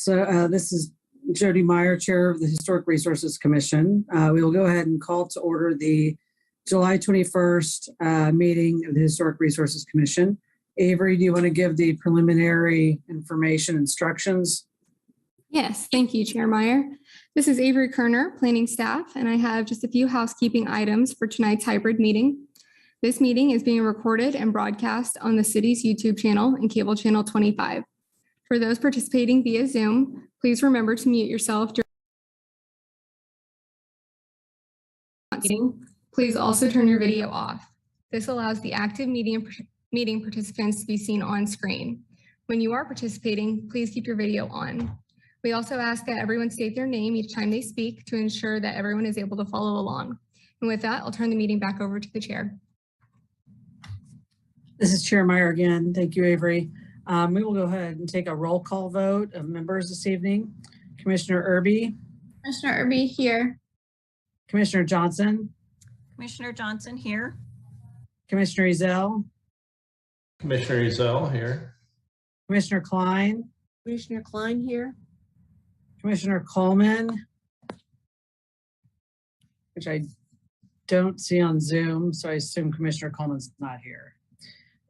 This is Jody Meyer, Chair of the Historic Resources Commission. We will go ahead and call to order the July 21st meeting of the Historic Resources Commission. Avery, do you want to give the preliminary information instructions? Yes, thank you, Chair Meyer. This is Avery Koerner, planning staff, and I have just a few housekeeping items for tonight's hybrid meeting. This meeting is being recorded and broadcast on the city's YouTube channel and cable channel 25. For those participating via Zoom, please remember to mute yourself during the meeting. Please also turn your video off. This allows the active meeting participants to be seen on screen. When you are participating, please keep your video on. We also ask that everyone state their name each time they speak to ensure that everyone is able to follow along. And with that, I'll turn the meeting back over to the chair. This is Chair Meyer again. Thank you, Avery. We will go ahead and take a roll call vote of members this evening. Commissioner Irby. Commissioner Irby here. Commissioner Johnson. Commissioner Johnson here. Commissioner Ezell. Commissioner Ezell here. Commissioner Klein. Commissioner Klein here. Commissioner Coleman, which I don't see on Zoom, so I assume Commissioner Coleman's not here.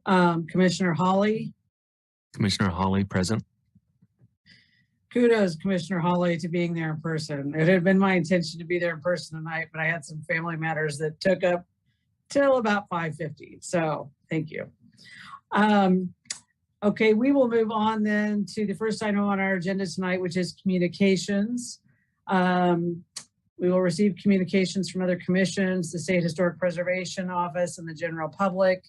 Commissioner Hawley. Commissioner Hawley present. Kudos, Commissioner Hawley, to being there in person. It had been my intention to be there in person tonight, but I had some family matters that took up till about 5:50. So thank you. Okay, we will move on then to the first item on our agenda tonight, which is communications. We will receive communications from other commissions, the State Historic Preservation Office, and the general public.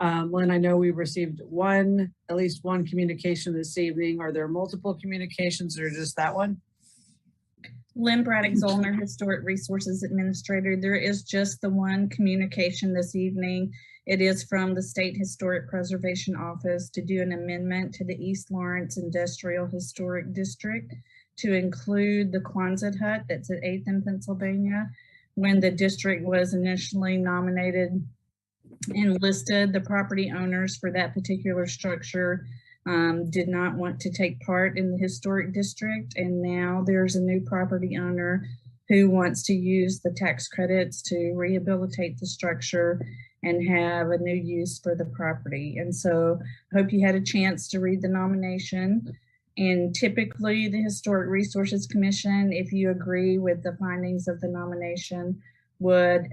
Lynn, I know we received at least one communication this evening. Are there multiple communications or just that one? Lynne, Braddock, Zollner, Historic Resources Administrator. There is just the one communication this evening. It is from the State Historic Preservation Office to do an amendment to the East Lawrence Industrial Historic District to include the Quonset hut that's at 8th in Pennsylvania. When the district was initially nominated and listed, the property owners for that particular structure did not want to take part in the historic district, and now there's a new property owner who wants to use the tax credits to rehabilitate the structure and have a new use for the property. And so I hope you had a chance to read the nomination. And typically the Historic Resources Commission, if you agree with the findings of the nomination, would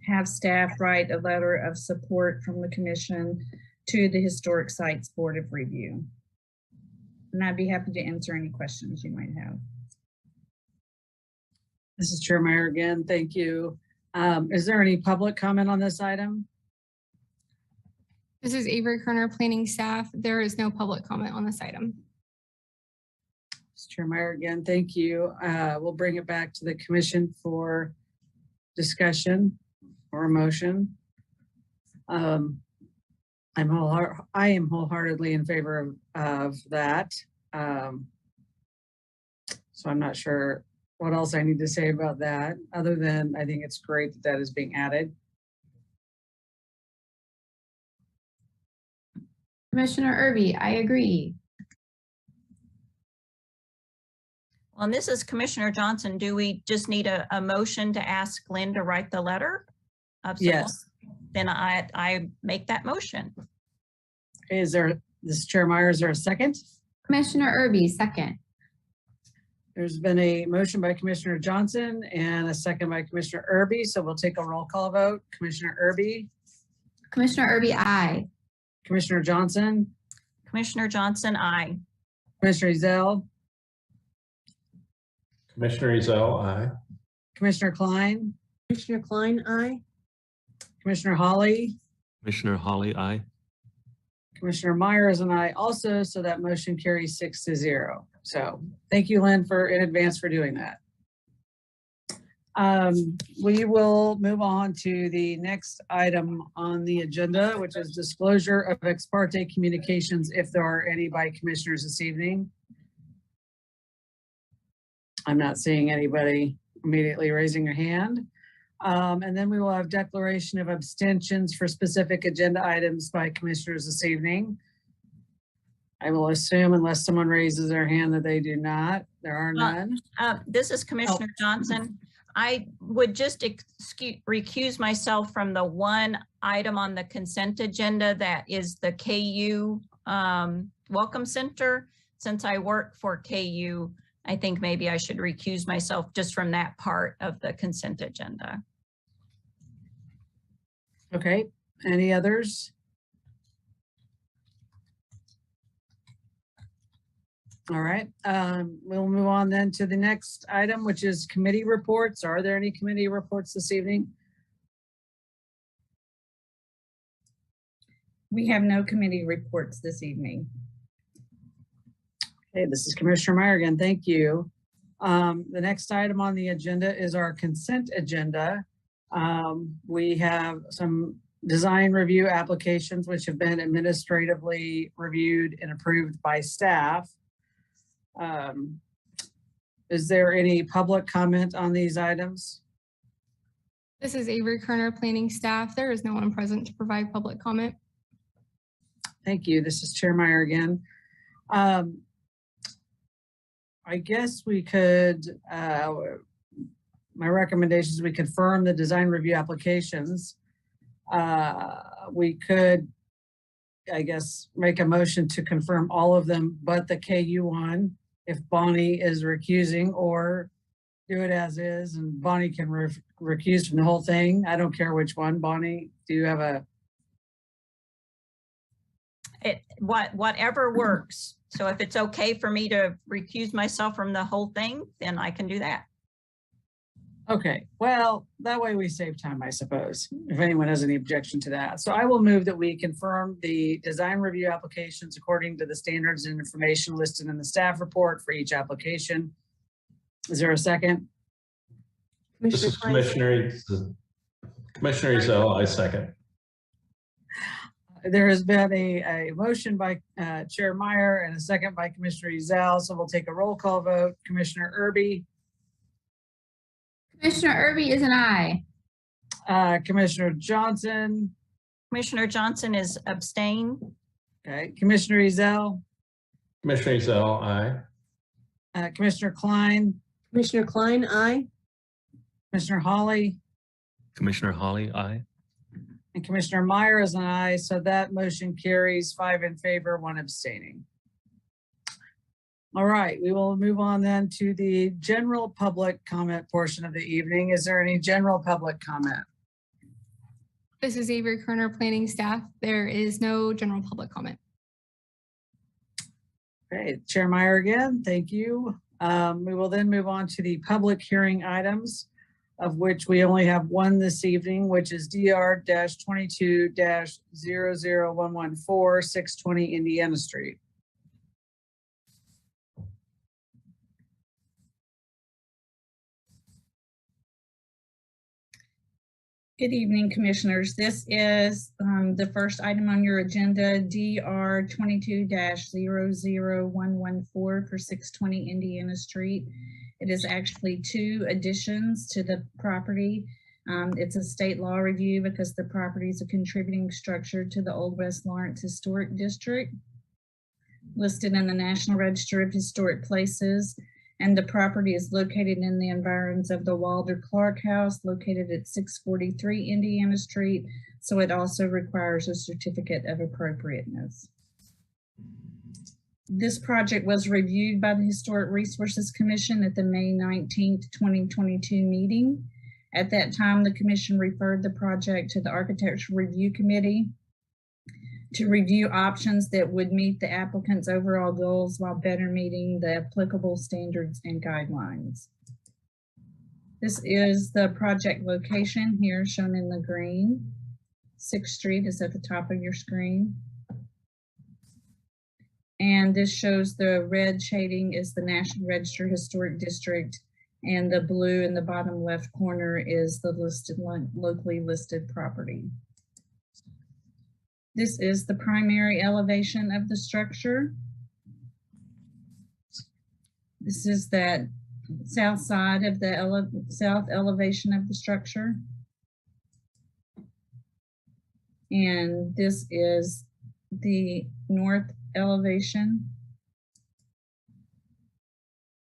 have staff write a letter of support from the commission to the Historic Sites Board of Review. And I'd be happy to answer any questions you might have. This is Chair Meyer again. Thank you. Is there any public comment on this item? This is Avery Koerner, planning staff. There is no public comment on this item. This is Chair Meyer again. Thank you. We'll bring it back to the commission for discussion or a motion. I am wholeheartedly in favor of that. So I'm not sure what else I need to say about that, other than I think it's great that that is being added. Commissioner Irby, I agree. Well, and this is Commissioner Johnson. Do we just need a motion to ask Lynne to write the letter of support? Yes. Then I make that motion. Okay, this is Chair Meyer, is there a second? Commissioner Irby, second. There's been a motion by Commissioner Johnson and a second by Commissioner Irby, so we'll take a roll call vote. Commissioner Irby. Commissioner Irby, aye. Commissioner Johnson. Commissioner Johnson, aye. Commissioner Ezell. Commissioner Ezell, aye. Commissioner Klein. Commissioner Klein, aye. Commissioner Hawley. Commissioner Hawley, aye. Commissioner Meyer is an aye also, so that motion carries 6-0. So thank you, Lynn, in advance for doing that. We will move on to the next item on the agenda, which is disclosure of ex parte communications, if there are any by commissioners this evening. I'm not seeing anybody immediately raising your hand. And then we will have declaration of abstentions for specific agenda items by commissioners this evening. I will assume unless someone raises their hand that they do not. There are none. This is Commissioner Johnson. I would just recuse myself from the one item on the consent agenda that is the KU Welcome Center. Since I work for KU, I think maybe I should recuse myself just from that part of the consent agenda. Okay, any others? All right, we'll move on then to the next item, which is committee reports. Are there any committee reports this evening? We have no committee reports this evening. Okay, this is Commissioner Meyer again. Thank you. The next item on the agenda is our consent agenda. We have some design review applications which have been administratively reviewed and approved by staff. Is there any public comment on these items? This is Avery Koerner, planning staff. There is no one present to provide public comment. Thank you. This is Chair Meyer again. I guess we could, my recommendation is we confirm the design review applications. We could, I guess, make a motion to confirm all of them but the KU one if Bonnie is recusing, or do it as is and Bonnie can recuse from the whole thing. I don't care which one. Bonnie, do you have a? Whatever works. So if it's okay for me to recuse myself from the whole thing, then I can do that. Okay, well, that way we save time, I suppose, if anyone has any objection to that. So I will move that we confirm the design review applications according to the standards and information listed in the staff report for each application. Is there a second? This is Commissioner Ezell. I second. There has been a motion by Chair Meyer and a second by Commissioner Ezell. So we'll take a roll call vote. Commissioner Irby. Commissioner Irby is an aye. Commissioner Johnson. Commissioner Johnson is abstain. Okay. Commissioner Ezell. Commissioner Ezell, aye. Commissioner Klein. Commissioner Klein, aye. Commissioner Hawley. Commissioner Hawley, aye. And Commissioner Meyer is an aye. So that motion carries 5 in favor, 1 abstaining. All right, we will move on then to the general public comment portion of the evening. Is there any general public comment? This is Avery Koerner, planning staff. There is no general public comment. Okay, Chair Meyer again, thank you. We will then move on to the public hearing items, of which we only have one this evening, which is DR-22-00114, 620 Indiana Street. Good evening, commissioners. This is the first item on your agenda, DR 22-00114 for 620 Indiana Street. It is actually 2 additions to the property. It's a state law review because the property is a contributing structure to the Old West Lawrence Historic District, listed in the National Register of Historic Places. And the property is located in the environs of the Walter Clark House, located at 643 Indiana Street. So it also requires a certificate of appropriateness. This project was reviewed by the Historic Resources Commission at the May 19th, 2022 meeting. At that time, the commission referred the project to the Architectural Review Committee to review options that would meet the applicant's overall goals while better meeting the applicable standards and guidelines. This is the project location here shown in the green. 6th Street is at the top of your screen. And this shows the red shading is the National Register Historic District, and the blue in the bottom left corner is the locally listed property. This is the primary elevation of the structure. This is that south side of the south elevation of the structure. And this is the north elevation,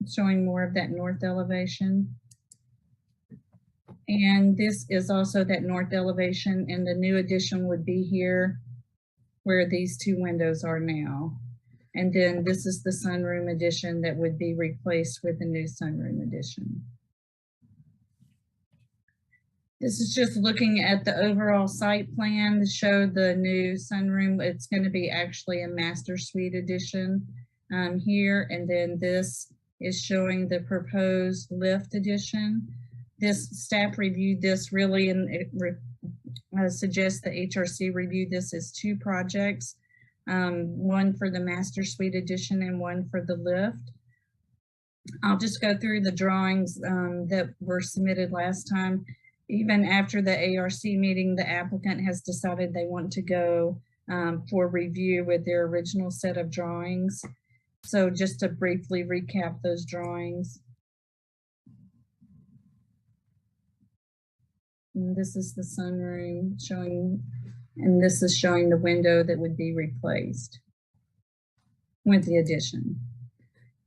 showing more of that north elevation. And this is also that north elevation, and the new addition would be here where these two windows are now. And then this is the sunroom addition that would be replaced with the new sunroom addition. This is just looking at the overall site plan to show the new sunroom. It's going to be actually a master suite addition here. And then this is showing the proposed lift addition. This staff reviewed this really, and it suggests the HRC review this as two projects, one for the master suite addition and one for the lift. I'll just go through the drawings that were submitted last time. Even after the ARC meeting, the applicant has decided they want to go for review with their original set of drawings. So just to briefly recap those drawings. And this is the sunroom showing, and this is showing the window that would be replaced with the addition.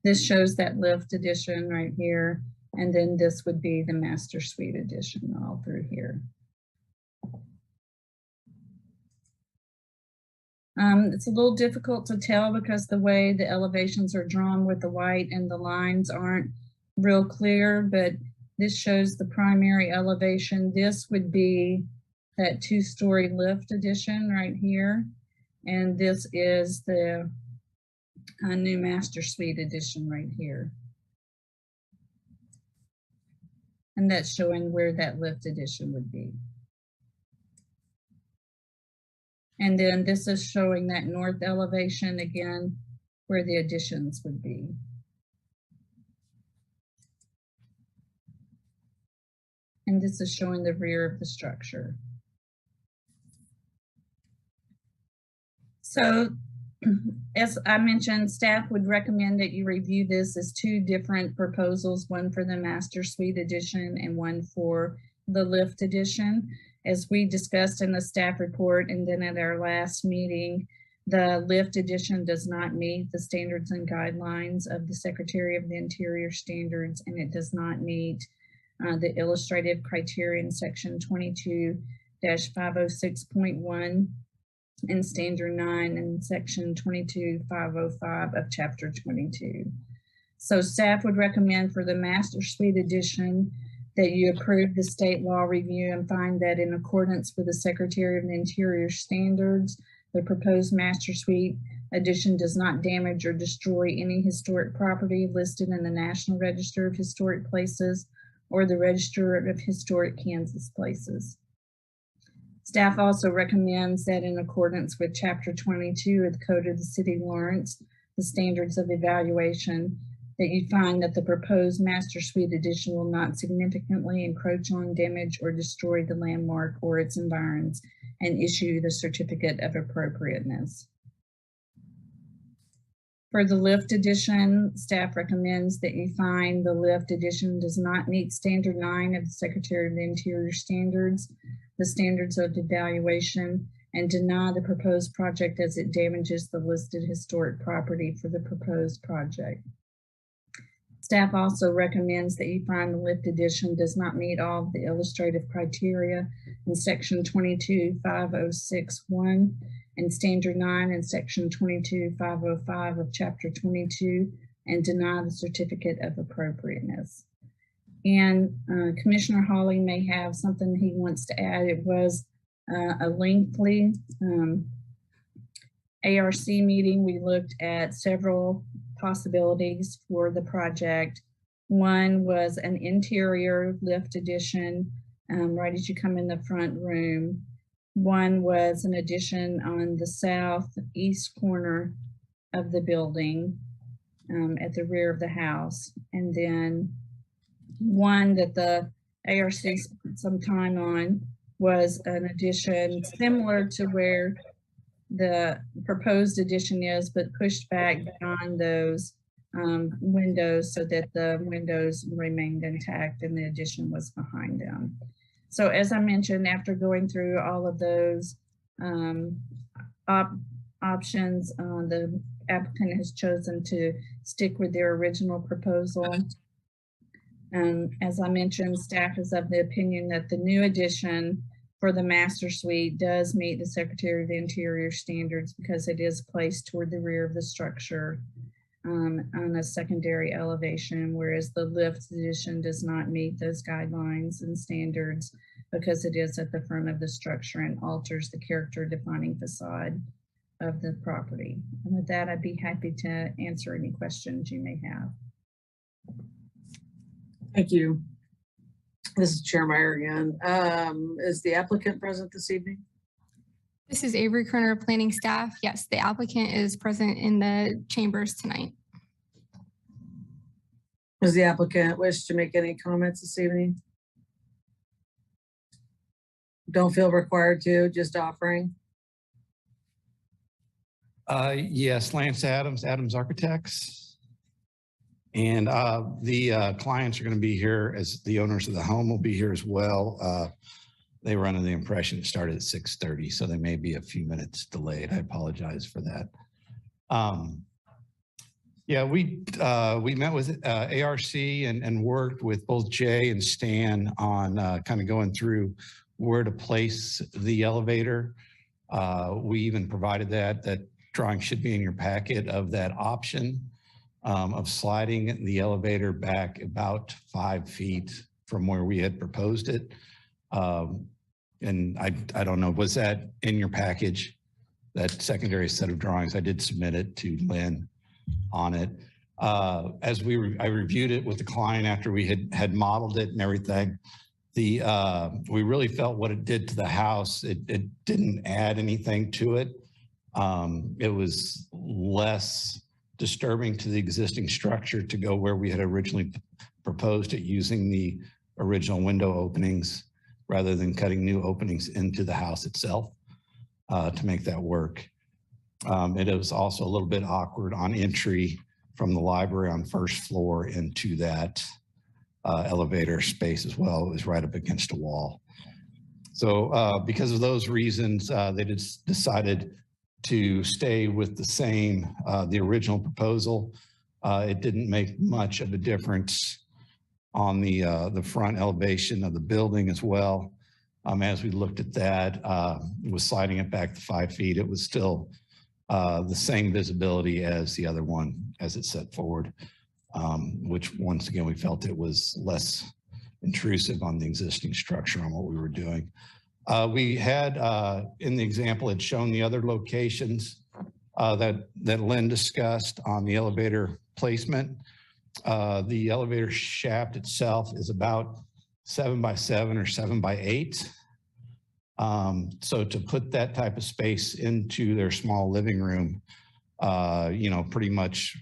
This shows that lift addition right here, and then this would be the master suite addition all through here. It's a little difficult to tell because the way the elevations are drawn with the white and the lines aren't real clear, but this shows the primary elevation. This would be that two-story lift addition right here. And this is the new master suite addition right here. And that's showing where that lift addition would be. And then this is showing that north elevation again, where the additions would be. And this is showing the rear of the structure. So as I mentioned, staff would recommend that you review this as two different proposals, one for the master suite addition and one for the lift addition. As we discussed in the staff report and then at our last meeting, the lift addition does not meet the standards and guidelines of the Secretary of the Interior standards, and it does not meet the illustrative criteria in section 22-506.1 and standard 9 and section 22-505 of chapter 22. So staff would recommend for the master suite addition that you approve the state law review and find that in accordance with the Secretary of the Interior standards, the proposed master suite addition does not damage or destroy any historic property listed in the National Register of Historic Places or the Register of Historic Kansas Places. Staff also recommends that in accordance with Chapter 22 of the Code of the City of Lawrence, the standards of evaluation, that you find that the proposed master suite addition will not significantly encroach on, damage, or destroy the landmark or its environs, and issue the certificate of appropriateness. For the lift addition, staff recommends that you find the lift addition does not meet standard 9 of the Secretary of the Interior standards, the standards of evaluation, and deny the proposed project as it damages the listed historic property for the proposed project. Staff also recommends that you find the lift addition does not meet all of the illustrative criteria in section 22-506.1 and standard 9 and section 22-505 of chapter 22 and deny the certificate of appropriateness. And Commissioner Hawley may have something he wants to add. It was a lengthy ARC meeting. We looked at several possibilities for the project. One was an interior lift addition right as you come in the front room. One was an addition on the southeast corner of the building at the rear of the house. And then one that the ARC spent some time on was an addition similar to where the proposed addition is, but pushed back beyond those windows so that the windows remained intact and the addition was behind them. So as I mentioned, after going through all of those options. The applicant has chosen to stick with their original proposal. As I mentioned, staff is of the opinion that the new addition for the master suite does meet the Secretary of the Interior standards because it is placed toward the rear of the structure on a secondary elevation, whereas the lift addition does not meet those guidelines and standards because it is at the front of the structure and alters the character defining facade of the property. And with that, I'd be happy to answer any questions you may have. Thank you. This is Chair Meyer again. Is the applicant present this evening? This is Avery, Koerner, planning staff. Yes, the applicant is present in the chambers tonight. Does the applicant wish to make any comments this evening? Don't feel required to, just offering. Yes, Lance Adams, Adams Architects. And the clients are going to be here, as the owners of the home will be here as well. They were under the impression it started at 6:30, so they may be a few minutes delayed. I apologize for that. Yeah, we met with ARC and worked with both Jay and Stan on kind of going through where to place the elevator. We even provided that drawing should be in your packet of that option of sliding the elevator back about 5 feet from where we had proposed it. And I don't know, was that in your package, that secondary set of drawings? I did submit it to Lynne on it. As I reviewed it with the client after we had modeled it and everything, we really felt what it did to the house, it didn't add anything to it. It was less disturbing to the existing structure to go where we had originally proposed it, using the original window openings rather than cutting new openings into the house itself to make that work. It was also a little bit awkward on entry from the library on first floor into that elevator space as well. It was right up against a wall. So because of those reasons, they just decided to stay with the same, the original proposal. It didn't make much of a difference on the front elevation of the building as well. As we looked at that, it was sliding it back to 5 feet. It was still the same visibility as the other one as it set forward, which once again, we felt it was less intrusive on the existing structure on what we were doing. We had, in the example, had shown the other locations that Lynne discussed on the elevator placement. The elevator shaft itself is about 7 by 7 or 7 by 8. So to put that type of space into their small living room, pretty much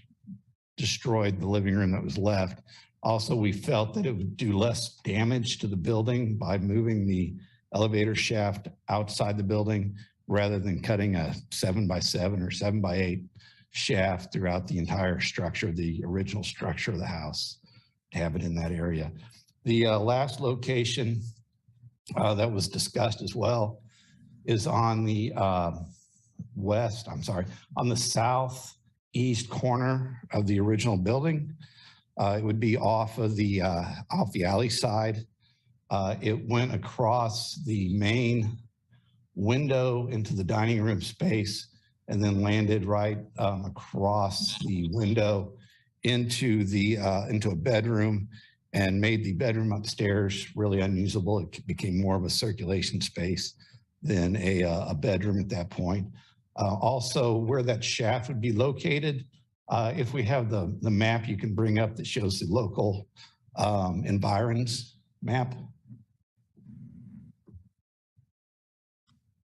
destroyed the living room that was left. Also, we felt that it would do less damage to the building by moving the elevator shaft outside the building rather than cutting a 7 by 7 or 7 by 8 shaft throughout the entire structure, the original structure of the house, to have it in that area. The last location that was discussed as well is on the on the southeast corner of the original building. It would be off the alley side. It went across the main window into the dining room space and then landed right across the window into a bedroom and made the bedroom upstairs really unusable. It became more of a circulation space than a bedroom at that point. Also, where that shaft would be located, if we have the map you can bring up that shows the local environs map.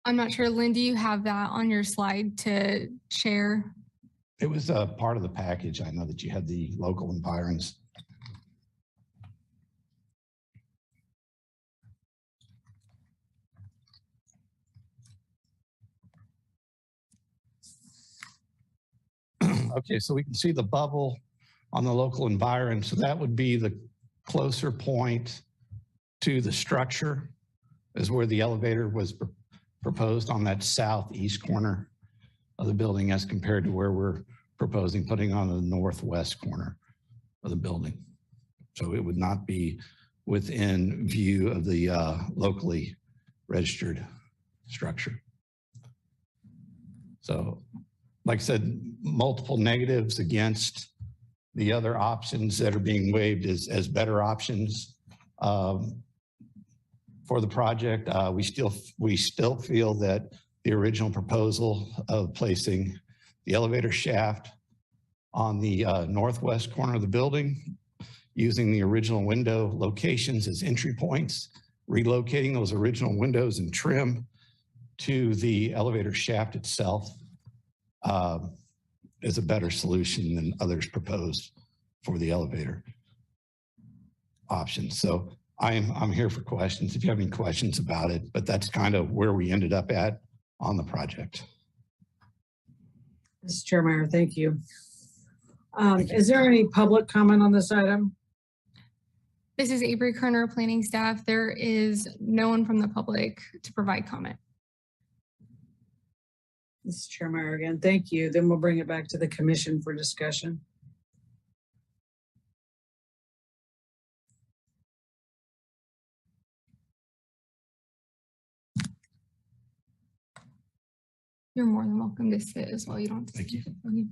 I'm not sure, Lynne, do you have that on your slide to share? It was a part of the package. I know that you had the local environs. Okay, so we can see the bubble on the local environment. So that would be the closer point to the structure, is where the elevator was proposed on that southeast corner of the building as compared to where we're proposing putting on the northwest corner of the building. So it would not be within view of the locally registered structure. So, like I said, multiple negatives against the other options that are being waived as better options for the project. We still feel that the original proposal of placing the elevator shaft on the northwest corner of the building, using the original window locations as entry points, relocating those original windows and trim to the elevator shaft itself is a better solution than others proposed for the elevator option. So I'm here for questions if you have any questions about it, but that's kind of where we ended up at on the project. Mr. Chairman, thank you. Is there any public comment on this item? This is Avery Koerner, planning staff. There is no one from the public to provide comment. Mr. Chairman, again, thank you. Then we'll bring it back to the commission for discussion. You're more than welcome to sit as well. You don't have to. Thank you. Okay.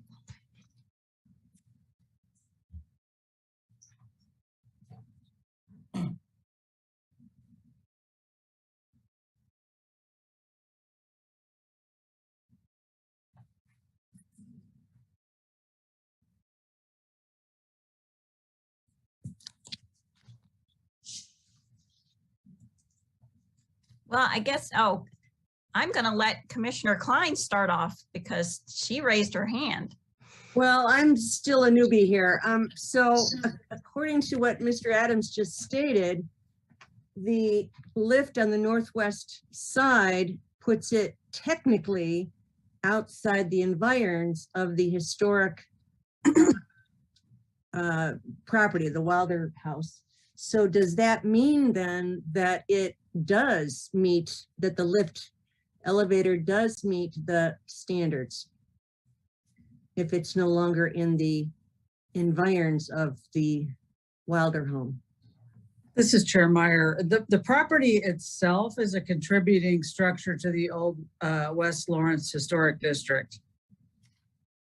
Well, I guess, I'm going to let Commissioner Klein start off because she raised her hand. Well, I'm still a newbie here. So according to what Mr. Adams just stated, the lift on the northwest side puts it technically outside the environs of the historic property, the Wilder House. So does that mean then that it does meet, that the lift elevator does meet the standards if it's no longer in the environs of the Wilder home? This is Chair Meyer. The property itself is a contributing structure to the old West Lawrence Historic District,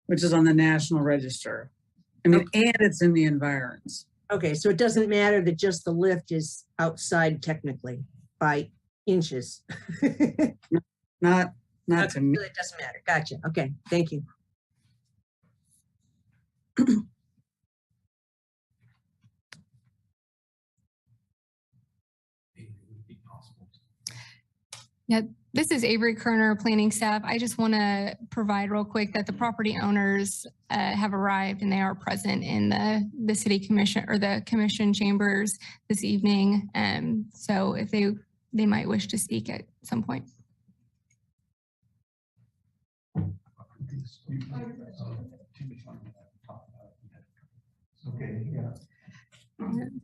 which is on the National Register. I mean, Okay. and it's in the environs. Okay, so it doesn't matter that just the lift is outside technically by inches. Not Okay, to me. so it doesn't matter. Gotcha. Okay, thank you. Yeah, this is Avery Koerner, planning staff. I just want to provide real quick that the property owners have arrived and they are present in the city commission or the commission chambers this evening. So if they might wish to speak at some point. Okay, yeah.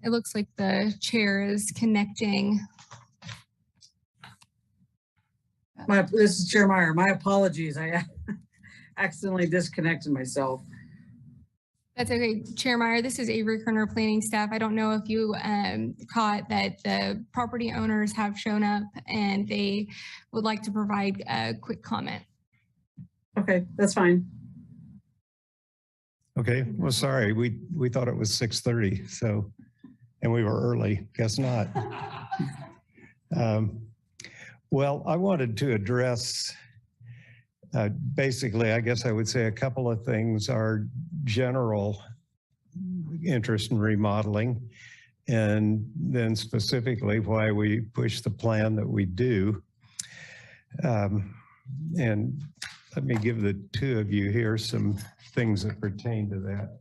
It looks like the chair is connecting. This is Chair Meyer. My apologies. I accidentally disconnected myself. That's okay. Chair Meyer, this is Avery Koerner, planning staff. I don't know if you caught that the property owners have shown up and they would like to provide a quick comment. Okay, that's fine. Okay, well, sorry, we thought it was 6:30, so, and we were early, guess not. Well, I wanted to address, basically, I guess I would say a couple of things. Our general interest in remodeling, and then specifically why we push the plan that we do. And let me give the two of you here some things that pertain to that.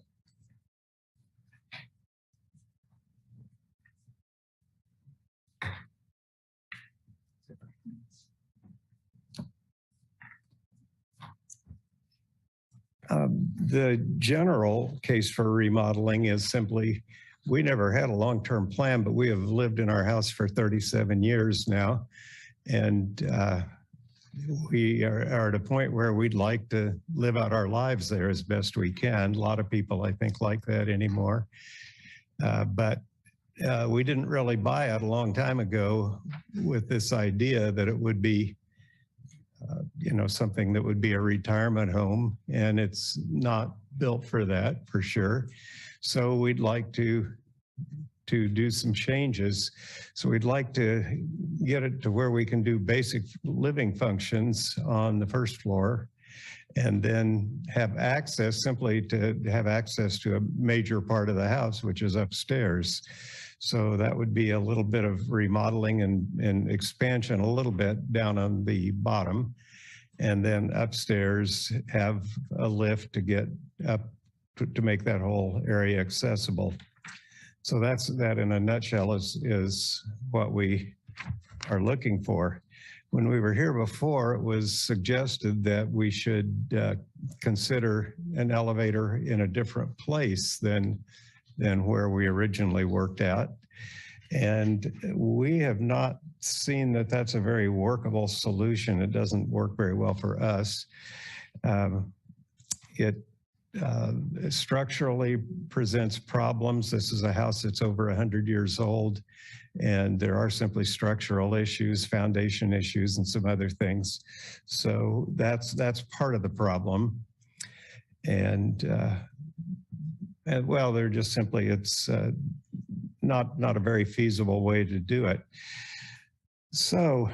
The general case for remodeling is simply, we never had a long-term plan, but we have lived in our house for 37 years now. And we are at a point where we'd like to live out our lives there as best we can. A lot of people, I think, like that anymore. But we didn't really buy it a long time ago with this idea that it would be, something that would be a retirement home, and it's not built for that, for sure. So we'd like to do some changes. So we'd like to get it to where we can do basic living functions on the first floor, and then have access, simply to have access to a major part of the house, which is upstairs. So that would be a little bit of remodeling and expansion a little bit down on the bottom. And then upstairs have a lift to get up to make that whole area accessible. So that in a nutshell is what we are looking for. When we were here before, it was suggested that we should consider an elevator in a different place than where we originally worked at. And we have not seen that that's a very workable solution. It doesn't work very well for us. It structurally presents problems. This is a house that's over 100 years old, and there are simply structural issues, foundation issues, and some other things. So that's part of the problem. And well, they're just simply, it's not a very feasible way to do it. So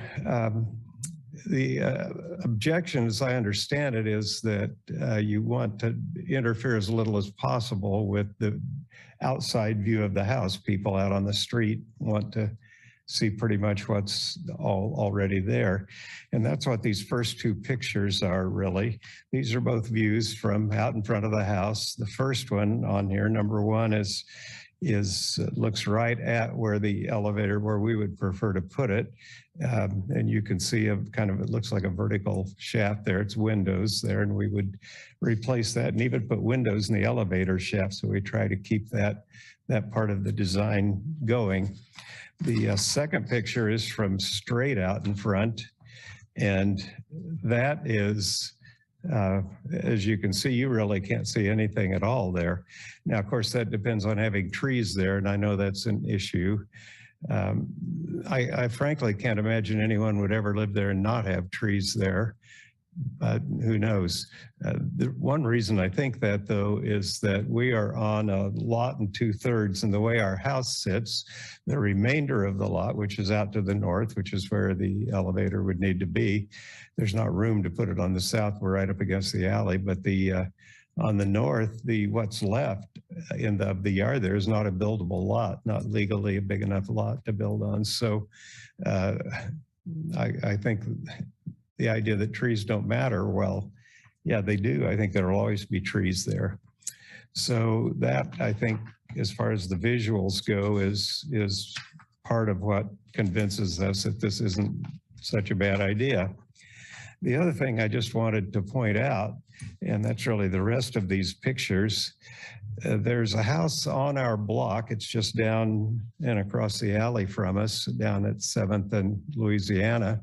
the objection, as I understand it, is that you want to interfere as little as possible with the outside view of the house. People out on the street want to see pretty much what's already there. And that's what these first two pictures are, really. These are both views from out in front of the house. The first one on here, number one, looks right at where the elevator, where we would prefer to put it. And you can see it looks like a vertical shaft there. It's windows there, and we would replace that and even put windows in the elevator shaft. So we try to keep that part of the design going. The second picture is from straight out in front, and that is, as you can see, you really can't see anything at all there. Now, of course, that depends on having trees there, and I know that's an issue. I frankly can't imagine anyone would ever live there and not have trees there, but who knows? The one reason I think that, though, is that we are on a lot and 2/3, and the way our house sits, the remainder of the lot, which is out to the north, which is where the elevator would need to be, there's not room to put it on the south. We're right up against the alley, but on the north, what's left in the yard there is not a buildable lot, not legally a big enough lot to build on. So I think the idea that trees don't matter, well, yeah, they do. I think there will always be trees there. So that, I think, as far as the visuals go, is part of what convinces us that this isn't such a bad idea. The other thing I just wanted to point out, and that's really the rest of these pictures, there's a house on our block. It's just down and across the alley from us, down at 7th and Louisiana.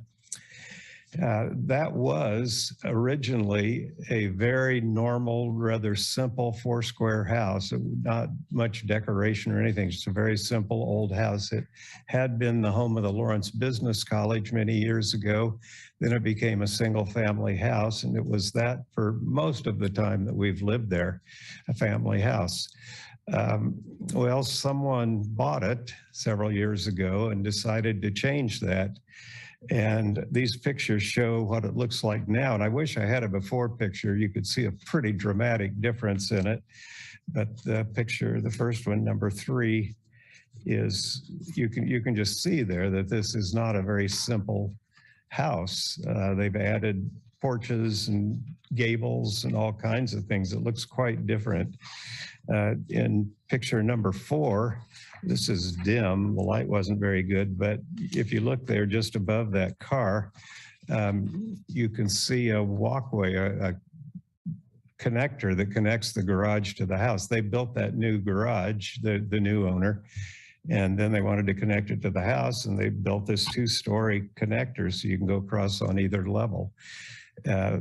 That was originally a very normal, rather simple 4-square house. Not much decoration or anything, just a very simple old house. It had been the home of the Lawrence Business College many years ago. Then it became a single-family house, and it was that for most of the time that we've lived there, a family house. Well, someone bought it several years ago and decided to change that. And these pictures show what it looks like now. And I wish I had a before picture. You could see a pretty dramatic difference in it. But the picture, the first one, number 3, is you can just see there that this is not a very simple house. They've added porches and gables and all kinds of things. It looks quite different. In picture number 4, this is dim, the light wasn't very good, but if you look there just above that car, you can see a walkway, a connector that connects the garage to the house. They built that new garage, the new owner, And then they wanted to connect it to the house, and they built this 2-story connector so you can go across on either level.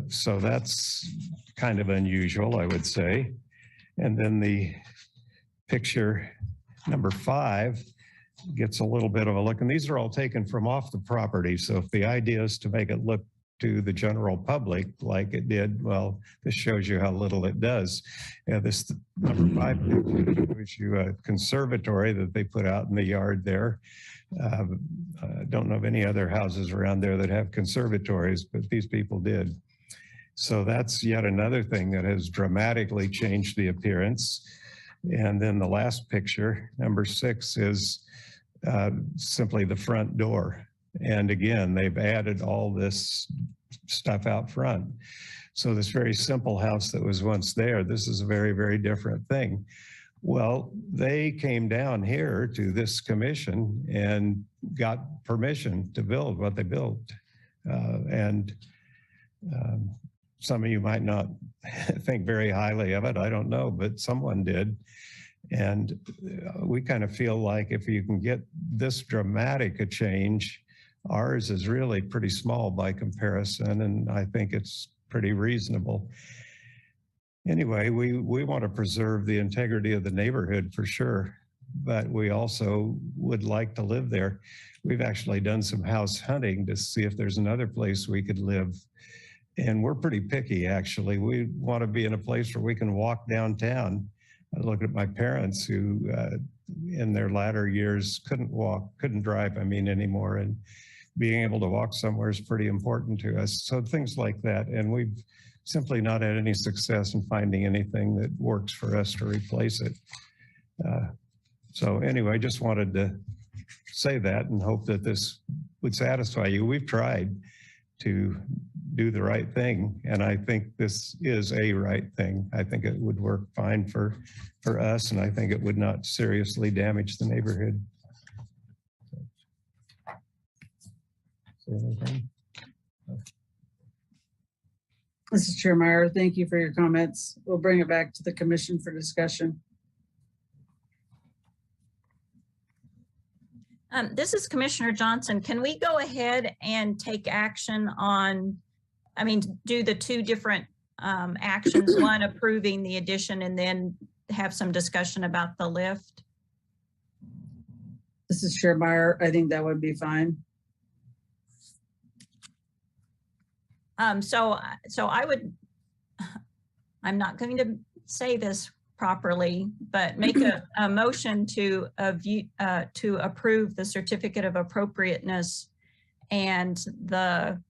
So that's kind of unusual, I would say. And then the picture number 5 gets a little bit of a look, and these are all taken from off the property. So if the idea is to make it look to the general public like it did, well, this shows you how little it does. This number 5 shows you a conservatory that they put out in the yard there. I don't know of any other houses around there that have conservatories, but these people did. So that's yet another thing that has dramatically changed the appearance. And then the last picture, number 6, is simply the front door. And again, they've added all this stuff out front. So this very simple house that was once there, this is a very, very different thing. Well, they came down here to this commission and got permission to build what they built. Some of you might not think very highly of it, I don't know, but someone did. And we kind of feel like if you can get this dramatic a change, ours is really pretty small by comparison, and I think it's pretty reasonable. Anyway, we want to preserve the integrity of the neighborhood for sure, but we also would like to live there. We've actually done some house hunting to see if there's another place we could live. And we're pretty picky, actually. We want to be in a place where we can walk downtown. I look at my parents who in their latter years couldn't drive, anymore. And being able to walk somewhere is pretty important to us. So things like that. And we've simply not had any success in finding anything that works for us to replace it. So anyway, I just wanted to say that and hope that this would satisfy you. We've tried to do the right thing, and I think this is a right thing. I think it would work fine for us, and I think it would not seriously damage the neighborhood. Say anything? Mrs. Chair Meyer, thank you for your comments. We'll bring it back to the commission for discussion. This is Commissioner Johnson. Can we go ahead and take action on, do the 2 different actions, one approving the addition and then have some discussion about the lift? This is Chair Meyer. I think that would be fine. So I would, I'm not going to say this properly, but make a motion to approve the certificate of appropriateness and the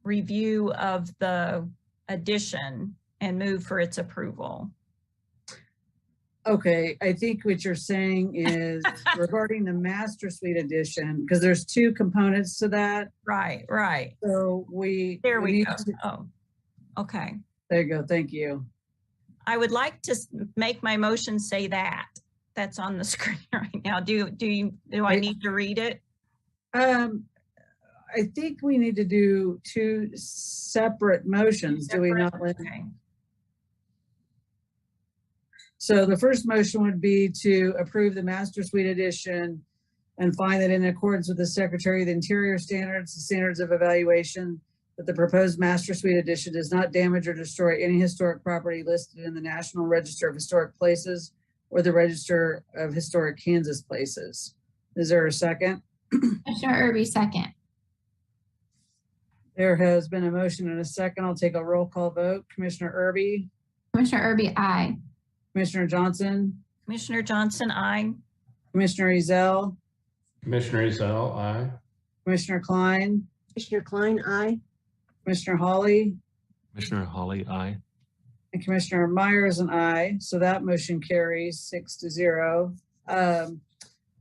review of the addition and move for its approval. Okay, I think what you're saying is regarding the master suite addition, because there's 2 components to that. Right. So there we go. Oh, okay. There you go. Thank you. I would like to make my motion say that. That's on the screen right now. Do I need to read it? I think we need to do 2 separate motions. Do we not? Okay. So the first motion would be to approve the master suite addition and find that in accordance with the Secretary of the Interior standards, the standards of evaluation, that the proposed master suite addition does not damage or destroy any historic property listed in the National Register of Historic Places or the Register of Historic Kansas Places. Is there a second? Commissioner Irby, second. There has been a motion and a second. I'll take a roll call vote. Commissioner Irby? Commissioner Irby, aye. Commissioner Johnson? Commissioner Johnson, aye. Commissioner Ezell? Commissioner Ezell, aye. Commissioner Klein? Commissioner Klein, aye. Commissioner Hawley? Commissioner Hawley, aye. And Commissioner Meyer is an aye, so that motion carries 6-0. And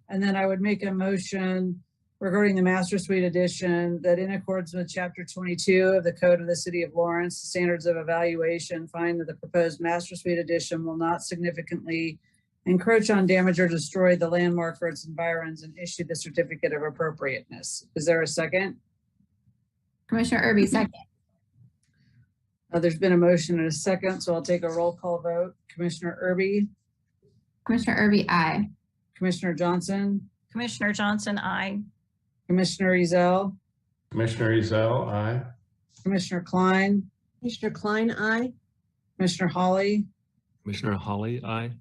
then I would make a motion regarding the master suite addition that in accordance with Chapter 22 of the Code of the City of Lawrence, Standards of Evaluation, find that the proposed master suite addition will not significantly encroach on, damage, or destroy the landmark or its environs, and issue the certificate of appropriateness. Is there a second? Commissioner Irby, second. There's been a motion and a second, so I'll take a roll call vote. Commissioner Irby? Commissioner Irby, aye. Commissioner Johnson, Commissioner Johnson, aye. Commissioner Ezell, Commissioner Ezell, aye. Commissioner Klein, Commissioner Klein, aye. Commissioner Hawley, Commissioner Hawley, aye.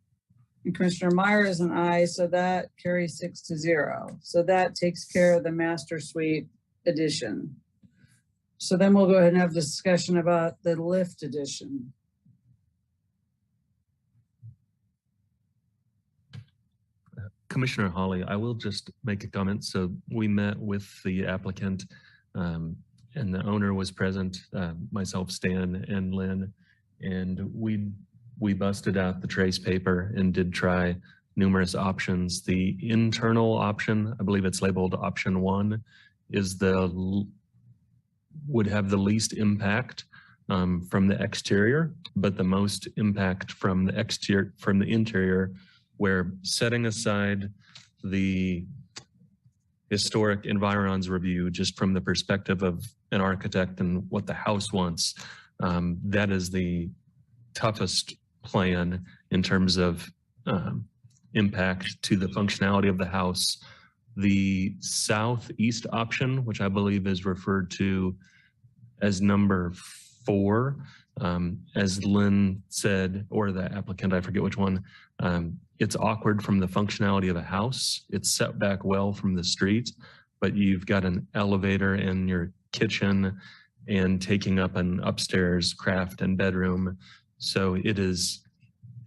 and Commissioner Meyer is an aye, so that carries 6-0. So that takes care of the master suite addition. So then we'll go ahead and have a discussion about the lift addition. Commissioner Hawley, I will just make a comment. So we met with the applicant and the owner was present, myself, Stan, and Lynn, and we busted out the trace paper and did try numerous options. The internal option, I believe it's labeled option 1, is would have the least impact from the exterior, but the most impact from the interior, where setting aside the historic environs review, just from the perspective of an architect and what the house wants, that is the toughest plan in terms of impact to the functionality of the house. The southeast option, which I believe is referred to as number 4, as Lynn said, or the applicant, I forget which one, it's awkward from the functionality of a house. It's set back well from the street, but you've got an elevator in your kitchen and taking up an upstairs craft and bedroom. So it is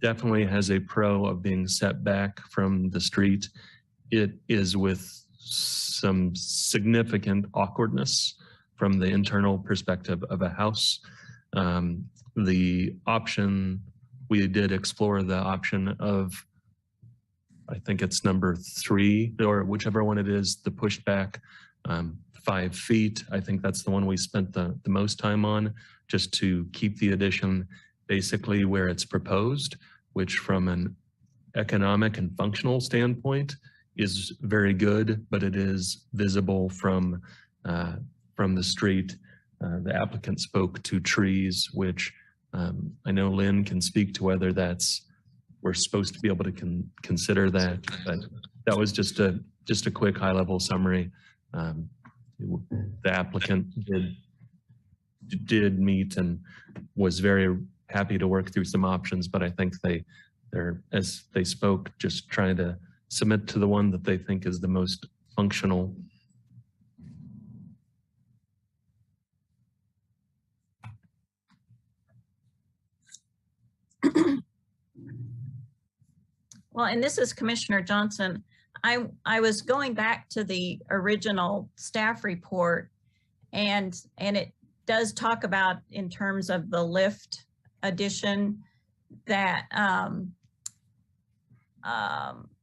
definitely has a pro of being set back from the street. It is with some significant awkwardness from the internal perspective of a house. The option, we did explore the option of, I think it's number 3, or whichever one it is, the pushed back 5 feet. I think that's the one we spent the most time on, just to keep the addition basically where it's proposed, which from an economic and functional standpoint is very good, but it is visible from the street. The applicant spoke to trees, which I know Lynn can speak to whether we're supposed to be able to consider that, but that was just a quick high-level summary. The applicant did meet and was very happy to work through some options, but I think they're, as they spoke, just trying to submit to the one that they think is the most functional. Well, and this is Commissioner Johnson. I was going back to the original staff report, and it does talk about, in terms of the lift addition, that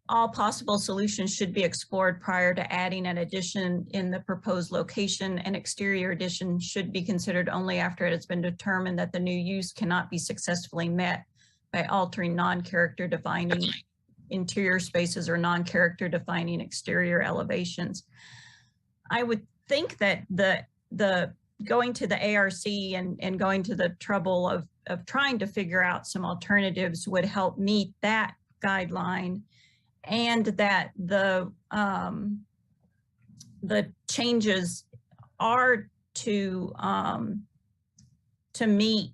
all possible solutions should be explored prior to adding an addition in the proposed location. An exterior addition should be considered only after it has been determined that the new use cannot be successfully met by altering non-character defining interior spaces or non-character defining exterior elevations. I would think that the going to the ARC and going to the trouble of trying to figure out some alternatives would help meet that guideline, and that the changes are to meet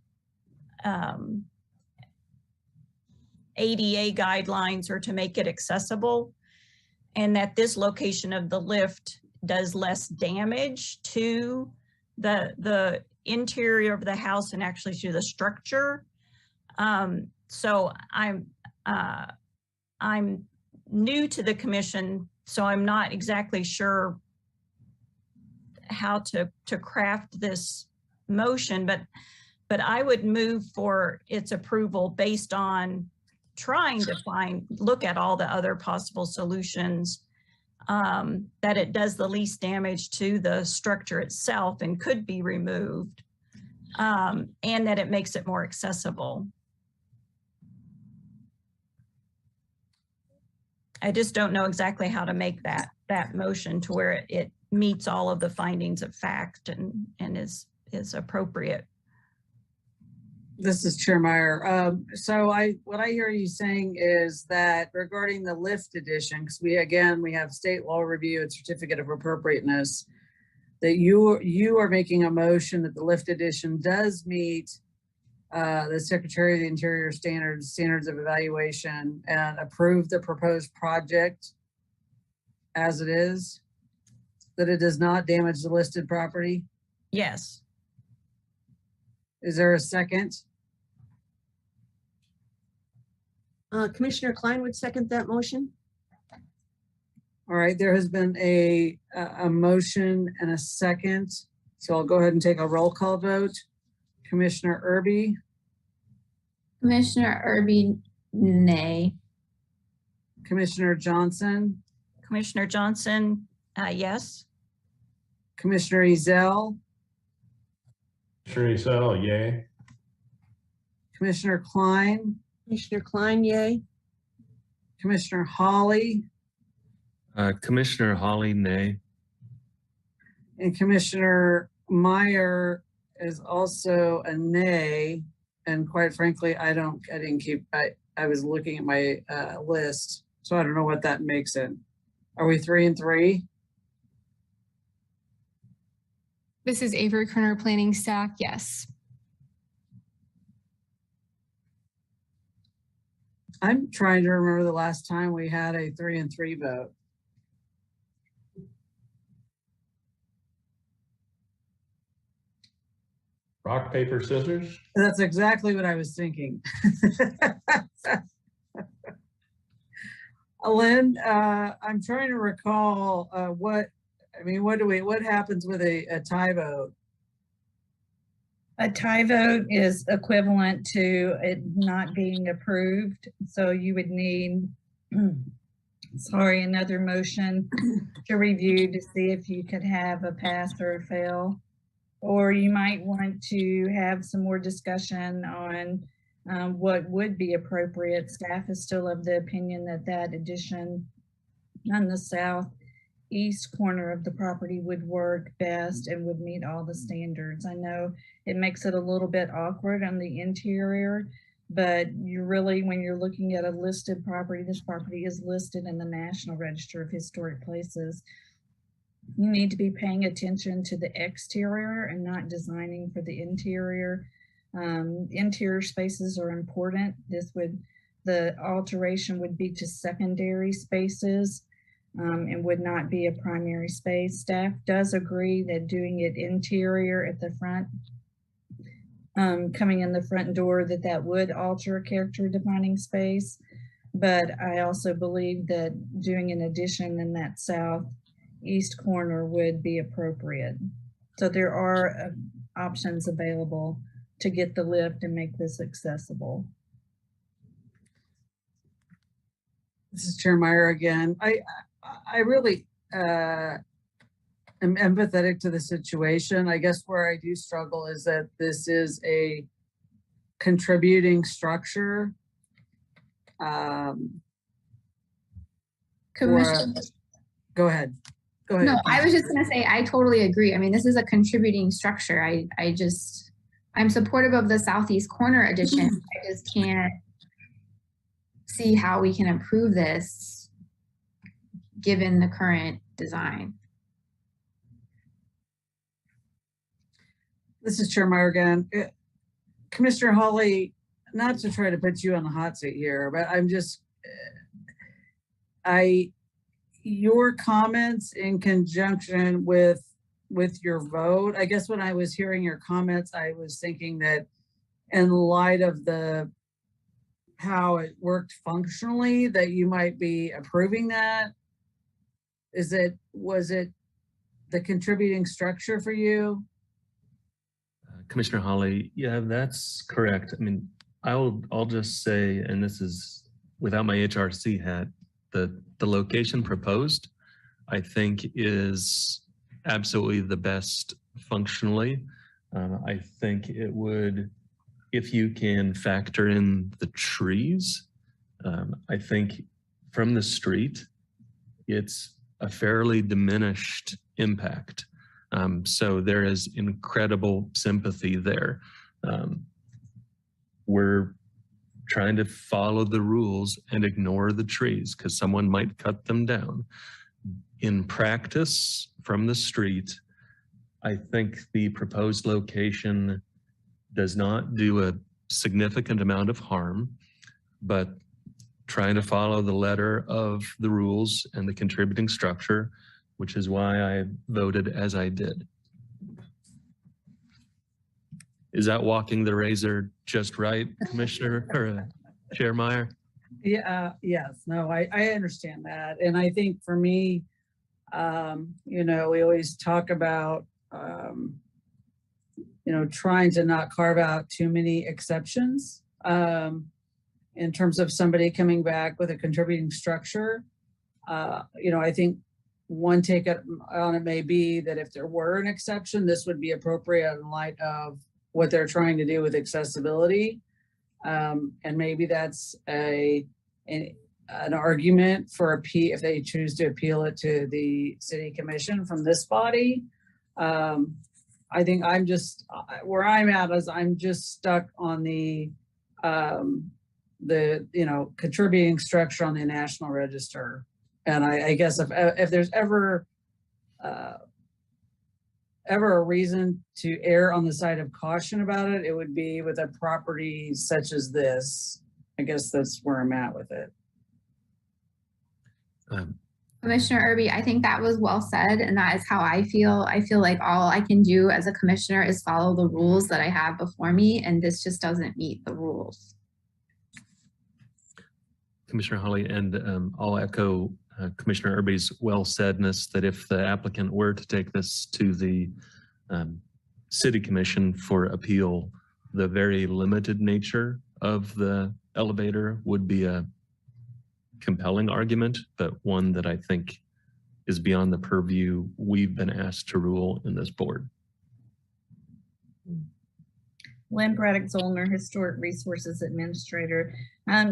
ADA guidelines, or to make it accessible, and that this location of the lift does less damage to the interior of the house and actually to the structure. So I'm new to the commission, so I'm not exactly sure how to craft this motion, but I would move for its approval based on trying to look at all the other possible solutions, that it does the least damage to the structure itself and could be removed, and that it makes it more accessible. I just don't know exactly how to make that motion to where it meets all of the findings of fact and is appropriate. This is Chair Meyer. What I hear you saying is that regarding the lift addition, because we have state law review and certificate of appropriateness, that you are making a motion that the lift addition does meet the Secretary of the Interior standards of evaluation and approve the proposed project as it is, that it does not damage the listed property. Yes. Is there a second? Commissioner Klein would second that motion. All right, there has been a motion and a second. So I'll go ahead and take a roll call vote. Commissioner Irby, Commissioner Irby, nay. Commissioner Johnson, Commissioner Johnson, yes. Commissioner Ezell, Commissioner Ezell, yay. Commissioner Klein, Commissioner Klein, yay. Commissioner Hawley, Commissioner Hawley, nay. and Commissioner Meyer is also a nay. And quite frankly, I was looking at my list, so I don't know what that makes it. Are we 3 and 3? This is Avery Koerner, planning staff, yes. I'm trying to remember the last time we had a 3 and 3 vote. Rock, paper, scissors? That's exactly what I was thinking. Lynne, I'm trying to recall what happens with a tie vote? A tie vote is equivalent to it not being approved. So you would need, another motion to review to see if you could have a pass or a fail. Or you might want to have some more discussion on what would be appropriate. Staff is still of the opinion that that addition on the southeast corner of the property would work best and would meet all the standards. I know it makes it a little bit awkward on the interior, but you really, when you're looking at a listed property, this property is listed in the National Register of Historic Places. You need to be paying attention to the exterior and not designing for the interior. Interior spaces are important. The alteration would be to secondary spaces and would not be a primary space. Staff does agree that doing it interior at the front, coming in the front door, that would alter a character defining space. But I also believe that doing an addition in that southeast corner would be appropriate. So there are options available to get the lift and make this accessible. This is Chair Meyer again. I really am empathetic to the situation. I guess where I do struggle is that this is a contributing structure. Commissioner, Go ahead. Go ahead. no, I was just gonna say, I totally agree. I mean, this is a contributing structure. I'm supportive of the southeast corner addition. I just can't see how we can improve this given the current design. This is Chair Meyer again. Commissioner Hawley, not to try to put you on the hot seat here, but I'm just, your comments in conjunction with your vote, I guess when I was hearing your comments, I was thinking that in light of how it worked functionally, that you might be approving that. Was it the contributing structure for you? Commissioner Hawley, yeah, that's correct. I mean, I'll just say, and this is without my HRC hat, the location proposed, I think, is absolutely the best functionally. I think it would, if you can factor in the trees, I think from the street, it's a fairly diminished impact. So there is incredible sympathy there. we're trying to follow the rules and ignore the trees because someone might cut them down. In practice, from the street, I think the proposed location does not do a significant amount of harm, but trying to follow the letter of the rules and the contributing structure, which is why I voted as I did. Is that walking the razor just right, Commissioner or Chair Meyer? Yeah, yes, no, I understand that. And I think for me, you know, we always talk about, you know, trying to not carve out too many exceptions in terms of somebody coming back with a contributing structure. You know, I think one take on it may be that if there were an exception, this would be appropriate in light of what they're trying to do with accessibility. And maybe that's an argument for appeal if they choose to appeal it to the city commission from this body. I think I'm just where I'm at is I'm just stuck on the you know, contributing structure on the National Register. And I guess if there's ever a reason to err on the side of caution about it, it would be with a property such as this. I guess that's where I'm at with it. Commissioner Irby, I think that was well said, and that is how I feel. I feel like all I can do as a commissioner is follow the rules that I have before me, and this just doesn't meet the rules. Commissioner Hawley, and I'll echo Commissioner Irby's well-saidness that if the applicant were to take this to the City Commission for appeal, the very limited nature of the elevator would be a compelling argument, but one that I think is beyond the purview we've been asked to rule in this board. Lynne, Braddock, Zollner, Historic Resources Administrator.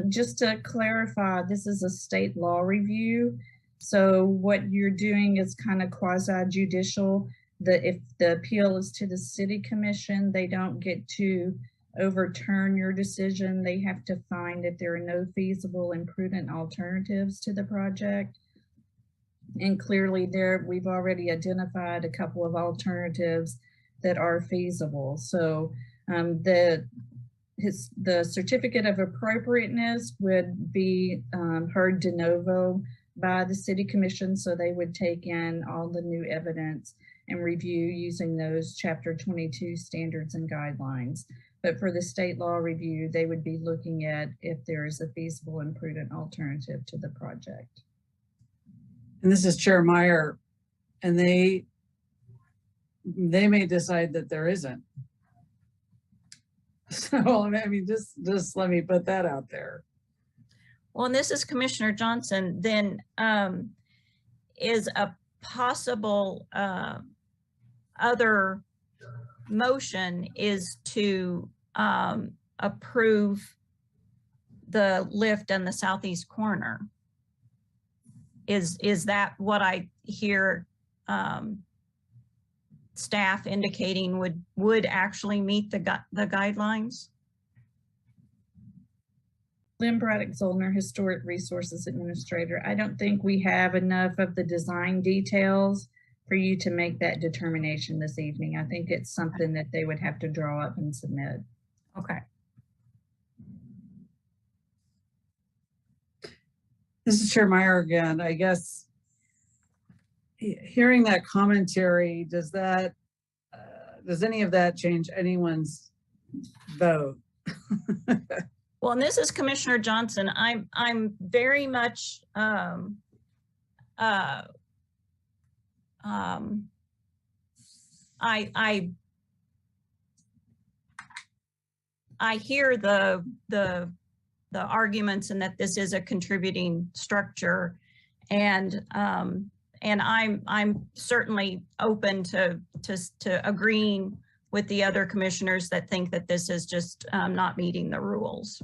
Just to clarify, this is a state law review. So what you're doing is kind of quasi-judicial. If the appeal is to the City Commission, they don't get to overturn your decision. They have to find that there are no feasible and prudent alternatives to the project. And clearly we've already identified a couple of alternatives that are feasible. So the certificate of appropriateness would be heard de novo by the City Commission. So they would take in all the new evidence and review using those Chapter 22 standards and guidelines. But for the state law review, they would be looking at if there is a feasible and prudent alternative to the project. And this is Chair Meyer, and they may decide that there isn't. So, I mean, just let me put that out there. Well, and this is Commissioner Johnson, then is a possible other motion is to approve the lift in the southeast corner. Is that what I hear staff indicating would actually meet the guidelines? Lynne, Braddock, Zollner, Historic Resources Administrator. I don't think we have enough of the design details for you to make that determination this evening. I think it's something that they would have to draw up and submit. Okay. This is Chair Meyer again. I guess hearing that commentary, does any of that change anyone's vote? Well, and this is Commissioner Johnson. I'm very much I hear the arguments and that this is a contributing structure, and I'm certainly open to agreeing with the other commissioners that think that this is just not meeting the rules.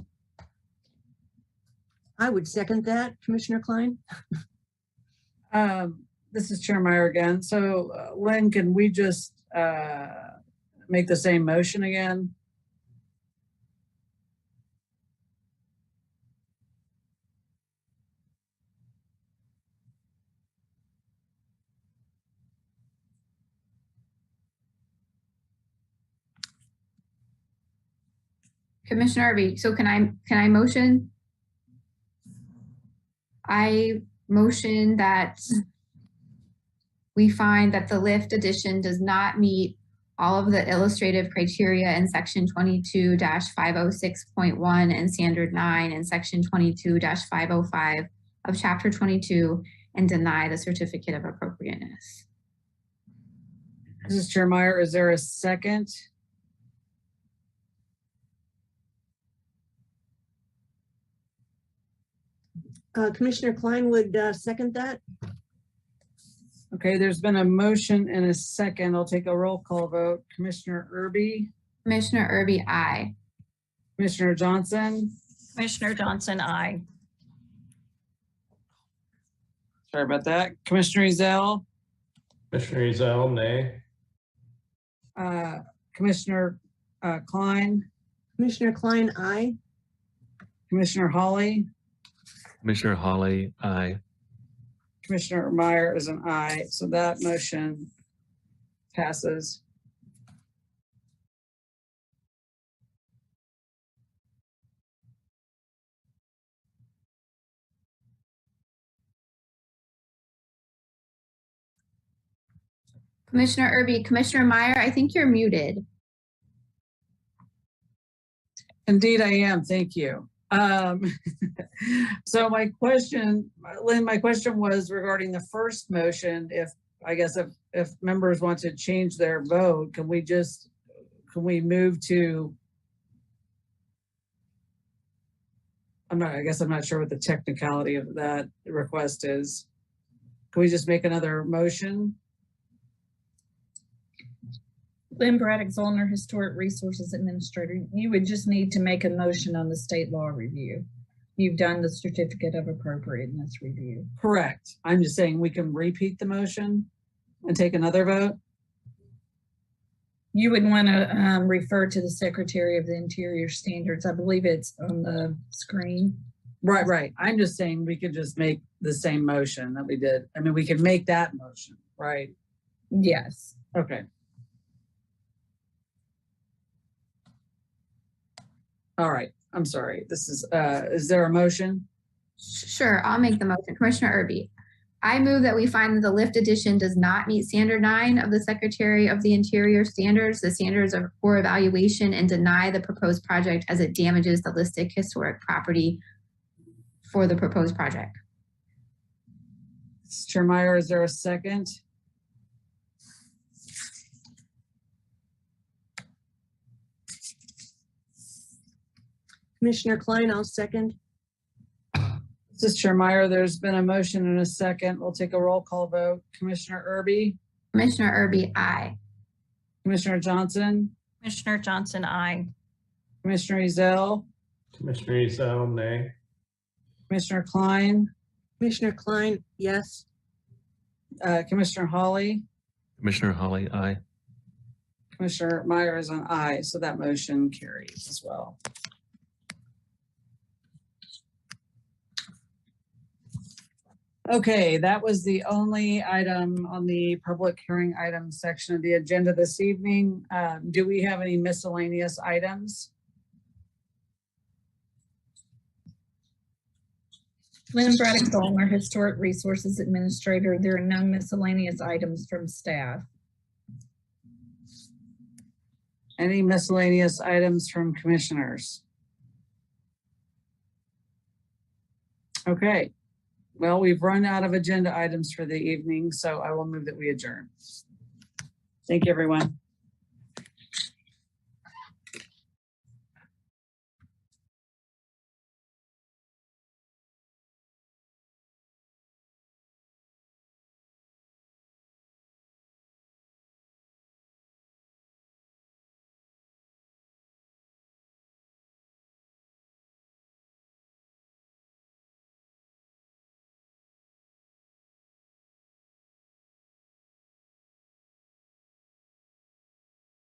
I would second that, Commissioner Klein. This is Chair Meyer again. So Lynn, can we just make the same motion again? Commissioner Irby, so can I motion? I motion that we find that the lift addition does not meet all of the illustrative criteria in section 22-506.1 and standard 9 and section 22-505 of chapter 22 and deny the certificate of appropriateness. Mrs. Chairmeyer, is there a second? Commissioner Klein would second that. Okay, there's been a motion and a second. I'll take a roll call vote. Commissioner Irby, Commissioner Irby, aye. Commissioner Johnson, Commissioner Johnson, aye. sorry about that. Commissioner Ezell, Commissioner Ezell, nay. Commissioner Klein, Commissioner Klein, aye. Commissioner Hawley, Commissioner Hawley, aye. Commissioner Meyer is an aye, so that motion passes. Commissioner Irby, Commissioner Meyer, I think you're muted. Indeed, I am. Thank you. So my question, Lynn, my question was regarding the first motion. If members want to change their vote, can we move to? I'm not sure what the technicality of that request is. Can we just make another motion? Lynne, Braddock, Zollner, Historic Resources Administrator, you would just need to make a motion on the state law review. You've done the certificate of appropriateness review. Correct. I'm just saying we can repeat the motion and take another vote. You would want to refer to the Secretary of the Interior Standards. I believe it's on the screen. Right. I'm just saying we could just make the same motion that we did. I mean, we can make that motion, right? Yes. Okay. All right. I'm sorry. This is there a motion? Sure, I'll make the motion. Commissioner Irby, I move that we find that the lift addition does not meet standard 9 of the Secretary of the Interior standards, the standards for evaluation, and deny the proposed project as it damages the listed historic property for the proposed project. Chair Meyer, is there a second? Commissioner Klein, I'll second. This is Chair Meyer. There's been a motion and a second. We'll take a roll call vote. Commissioner Irby, Commissioner Irby, aye. Commissioner Johnson, Commissioner Johnson, aye. Commissioner Ezell, Commissioner Ezell, nay. Commissioner Klein, Commissioner Klein, yes. Commissioner Hawley, Commissioner Hawley, aye. Commissioner Meyer is an aye, so that motion carries as well. Okay, that was the only item on the public hearing items section of the agenda this evening. Do we have any miscellaneous items? Lynne, Braddock, Zollner, Historic Resources Administrator, there are no miscellaneous items from staff. Any miscellaneous items from commissioners? Okay. Well, we've run out of agenda items for the evening, so I will move that we adjourn. Thank you, everyone.